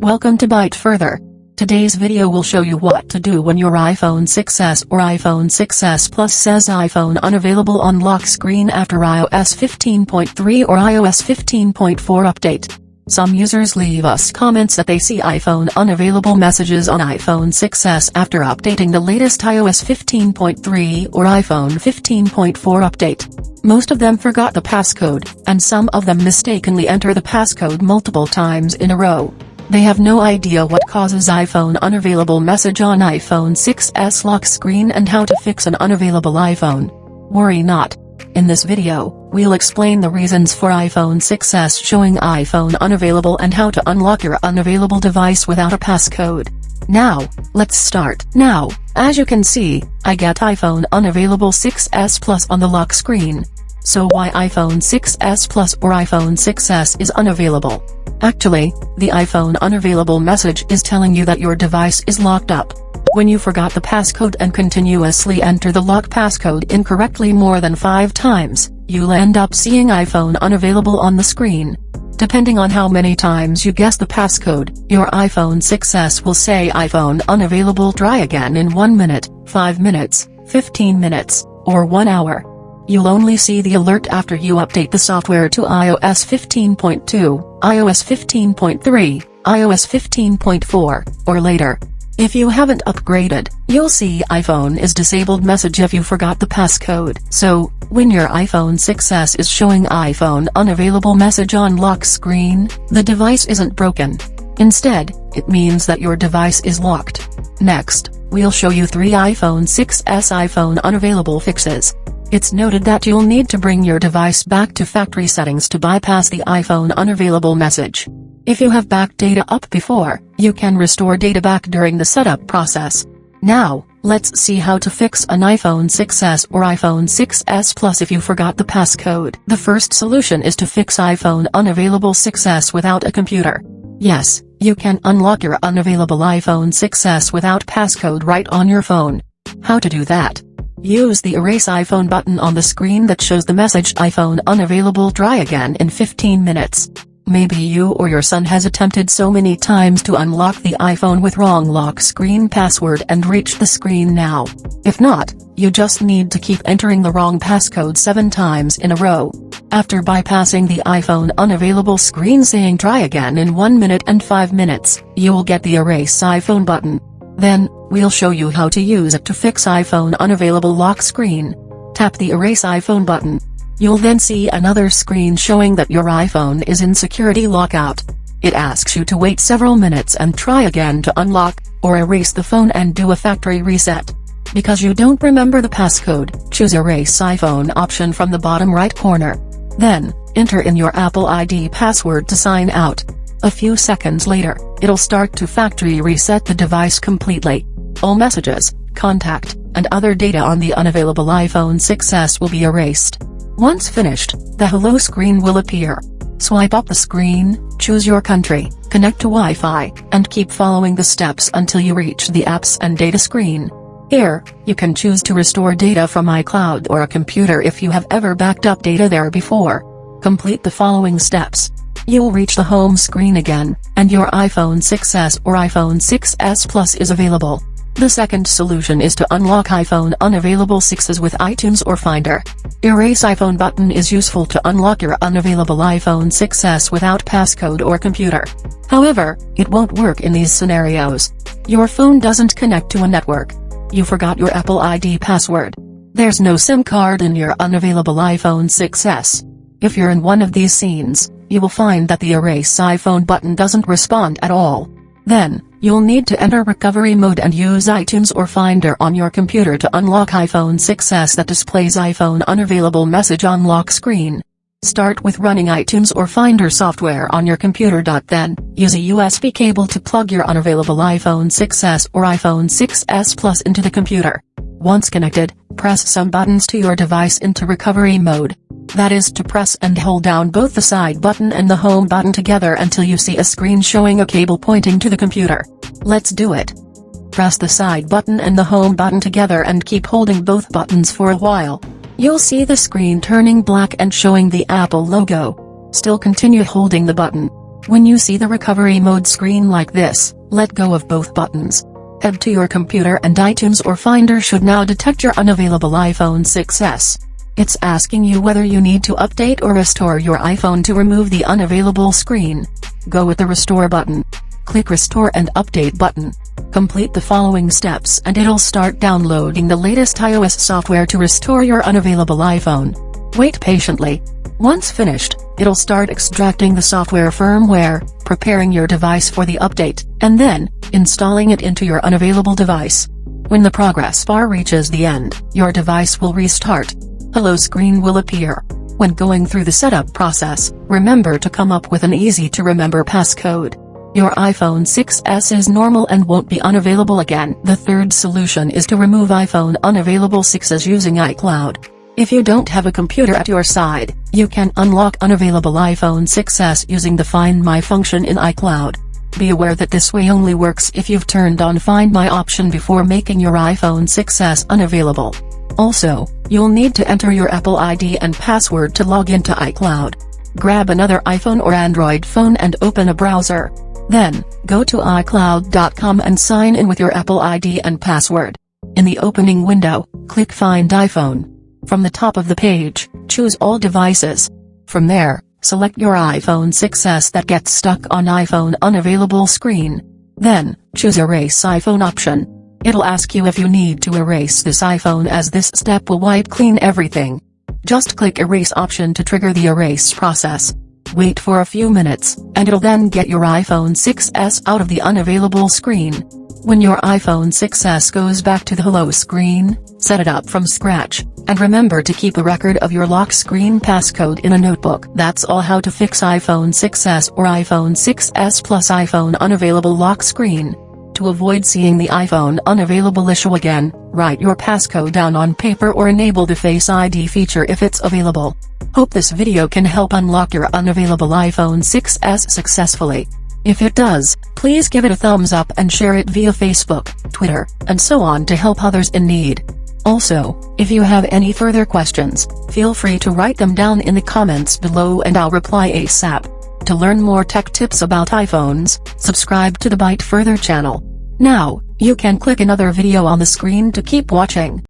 Welcome to Byte Further. Today's video will show you what to do when your iPhone 6s or iPhone 6s Plus says iPhone unavailable on lock screen after iOS 15.3 or iOS 15.4 update. Some users leave us comments that they see iPhone unavailable messages on iPhone 6s after updating the latest iOS 15.3 or iPhone 15.4 update. Most of them forgot the passcode, and some of them mistakenly enter the passcode multiple times in a row. They have no idea what causes iPhone unavailable message on iPhone 6s lock screen and how to fix an unavailable iPhone. Worry not. In this video, we'll explain the reasons for iPhone 6s showing iPhone unavailable and how to unlock your unavailable device without a passcode. Now, let's start. Now, as you can see, I get iPhone unavailable 6s Plus on the lock screen. So why iPhone 6s Plus or iPhone 6s is unavailable? Actually, the iPhone unavailable message is telling you that your device is locked up. When you forgot the passcode and continuously enter the lock passcode incorrectly more than 5 times, you'll end up seeing iPhone unavailable on the screen. Depending on how many times you guess the passcode, your iPhone 6s will say iPhone unavailable, try again in 1 minute, 5 minutes, 15 minutes, or 1 hour. You'll only see the alert after you update the software to iOS 15.2, iOS 15.3, iOS 15.4, or later. If you haven't upgraded, you'll see iPhone is disabled message if you forgot the passcode. So, when your iPhone 6s is showing iPhone unavailable message on lock screen, the device isn't broken. Instead, it means that your device is locked. Next, we'll show you 3 iPhone 6s iPhone unavailable fixes. It's noted that you'll need to bring your device back to factory settings to bypass the iPhone unavailable message. If you have backed data up before, you can restore data back during the setup process. Now, let's see how to fix an iPhone 6s or iPhone 6s Plus if you forgot the passcode. The first solution is to fix iPhone unavailable 6s without a computer. Yes, you can unlock your unavailable iPhone 6s without passcode right on your phone. How to do that? Use the Erase iPhone button on the screen that shows the message iPhone unavailable, try again in 15 minutes. Maybe you or your son has attempted so many times to unlock the iPhone with wrong lock screen password and reach the screen now. If not, you just need to keep entering the wrong passcode 7 times in a row. After bypassing the iPhone unavailable screen saying try again in 1 minute and 5 minutes, you'll get the Erase iPhone button. Then, we'll show you how to use it to fix iPhone unavailable lock screen. Tap the Erase iPhone button. You'll then see another screen showing that your iPhone is in security lockout. It asks you to wait several minutes and try again to unlock, or erase the phone and do a factory reset. Because you don't remember the passcode, choose Erase iPhone option from the bottom right corner. Then, enter in your Apple ID password to sign out. A few seconds later, it'll start to factory reset the device completely. All messages, contact, and other data on the unavailable iPhone 6s will be erased. Once finished, the hello screen will appear. Swipe up the screen, choose your country, connect to Wi-Fi, and keep following the steps until you reach the apps and data screen. Here, you can choose to restore data from iCloud or a computer if you have ever backed up data there before. Complete the following steps. You'll reach the home screen again, and your iPhone 6s or iPhone 6s Plus is available. The second solution is to unlock iPhone unavailable 6s with iTunes or Finder. Erase iPhone button is useful to unlock your unavailable iPhone 6s without passcode or computer. However, it won't work in these scenarios. Your phone doesn't connect to a network. You forgot your Apple ID password. There's no SIM card in your unavailable iPhone 6s. If you're in one of these scenes, you will find that the Erase iPhone button doesn't respond at all. Then, you'll need to enter recovery mode and use iTunes or Finder on your computer to unlock iPhone 6s that displays iPhone unavailable message on lock screen. Start with running iTunes or Finder software on your computer. Then, use a USB cable to plug your unavailable iPhone 6s or iPhone 6s Plus into the computer. Once connected, press some buttons to your device into recovery mode. That is to press and hold down both the side button and the home button together until you see a screen showing a cable pointing to the computer. Let's do it. Press the side button and the home button together and keep holding both buttons for a while. You'll see the screen turning black and showing the Apple logo. Still continue holding the button. When you see the recovery mode screen like this, let go of both buttons. Head to your computer and iTunes or Finder should now detect your unavailable iPhone 6s. It's asking you whether you need to update or restore your iPhone to remove the unavailable screen. Go with the Restore button. Click Restore and Update button. Complete the following steps and it'll start downloading the latest iOS software to restore your unavailable iPhone. Wait patiently. Once finished, it'll start extracting the software firmware, preparing your device for the update, and then installing it into your unavailable device. When the progress bar reaches the end, your device will restart. Hello screen will appear. When going through the setup process, remember to come up with an easy-to-remember passcode. Your iPhone 6s is normal and won't be unavailable again. The third solution is to remove iPhone unavailable 6s using iCloud. If you don't have a computer at your side, you can unlock unavailable iPhone 6s using the Find My function in iCloud. Be aware that this way only works if you've turned on Find My option before making your iPhone 6s unavailable. Also, you'll need to enter your Apple ID and password to log into iCloud. Grab another iPhone or Android phone and open a browser. Then, go to iCloud.com and sign in with your Apple ID and password. In the opening window, click Find iPhone. From the top of the page, choose All Devices. From there, select your iPhone 6s that gets stuck on iPhone unavailable screen. Then, choose Erase iPhone option. It'll ask you if you need to erase this iPhone, as this step will wipe clean everything. Just click Erase option to trigger the erase process. Wait for a few minutes, and it'll then get your iPhone 6s out of the unavailable screen. When your iPhone 6s goes back to the Hello screen, set it up from scratch, and remember to keep a record of your lock screen passcode in a notebook. That's all how to fix iPhone 6s or iPhone 6s Plus iPhone unavailable lock screen. To avoid seeing the iPhone unavailable issue again, write your passcode down on paper or enable the Face ID feature if it's available. Hope this video can help unlock your unavailable iPhone 6s successfully. If it does, please give it a thumbs up and share it via Facebook, Twitter, and so on to help others in need. Also, if you have any further questions, feel free to write them down in the comments below and I'll reply ASAP. To learn more tech tips about iPhones, subscribe to the Byte Further channel. Now, you can click another video on the screen to keep watching.